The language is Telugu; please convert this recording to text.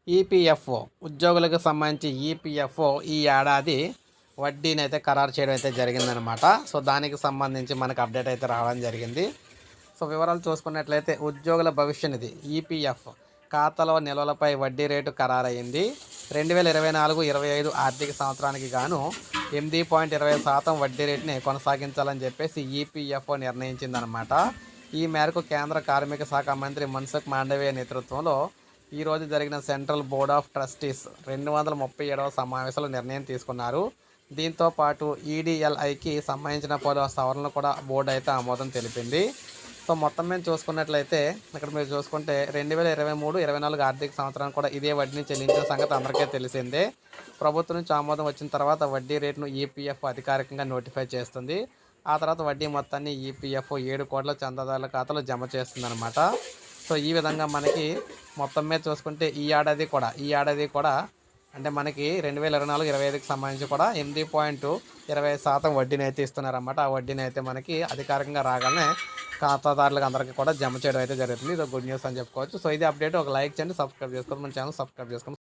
ఈపీఎఫ్ఓ ఉద్యోగులకు సంబంధించి ఈపీఎఫ్ఓ ఈ ఏడాది వడ్డీని అయితే ఖరారు చేయడం అయితే జరిగిందనమాట. సో దానికి సంబంధించి మనకు అప్డేట్ అయితే రావడం జరిగింది. సో వివరాలు చూసుకున్నట్లయితే ఉద్యోగుల భవిష్య నిధి ఈపీఎఫ్ ఖాతాలో నిల్వలపై వడ్డీ రేటు ఖరారయ్యింది. 2024-25 ఆర్థిక సంవత్సరానికి గాను 8.20% వడ్డీ రేటుని కొనసాగించాలని చెప్పేసి ఈపీఎఫ్ఓ నిర్ణయించిందనమాట. ఈ మేరకు కేంద్ర కార్మిక శాఖ మంత్రి మన్సుఖ్ మాండవీయ నేతృత్వంలో ఈరోజు జరిగిన సెంట్రల్ బోర్డ్ ఆఫ్ ట్రస్టీస్ 237వ సమావేశంలో నిర్ణయం తీసుకున్నారు. దీంతో పాటు ఈడీఎల్ఐకి సంబంధించిన పలు సవరణలు కూడా బోర్డు అయితే ఆమోదం తెలిపింది. సో మొత్తం మీద చూసుకున్నట్లయితే ఇక్కడ మీరు చూసుకుంటే 2023-24 ఆర్థిక సంవత్సరానికి కూడా ఇదే వడ్డీని చెల్లించిన సంగతి అందరికీ తెలిసిందే. ప్రభుత్వం నుంచి ఆమోదం వచ్చిన తర్వాత వడ్డీ రేటును ఈపీఎఫ్ అధికారికంగా నోటిఫై చేస్తుంది. ఆ తర్వాత వడ్డీ మొత్తాన్ని ఈపీఎఫ్ 7 కోట్ల చందాదారుల ఖాతాలో జమ చేస్తుందన్నమాట. సో ఈ విధంగా మనకి మొత్తం మీద చూసుకుంటే ఈ ఏడాది కూడా అంటే మనకి 2024-25కి సంబంధించి కూడా 8.20% వడ్డీని అయితే ఇస్తున్నారన్నమాట. ఆ వడ్డీని అయితే మనకి అధికారికంగా రాగానే ఖాతాదారులకు అందరికీ కూడా జమ చేయడం అయితే జరుగుతుంది. ఇది గుడ్ న్యూస్ అని చెప్పుకోవచ్చు. సో ఇది అప్డేట్. ఒక లైక్ చేయండి, సబ్స్క్రైబ్ చేసుకోండి, మన ఛానల్ సబ్స్క్రైబ్ చేసుకోండి.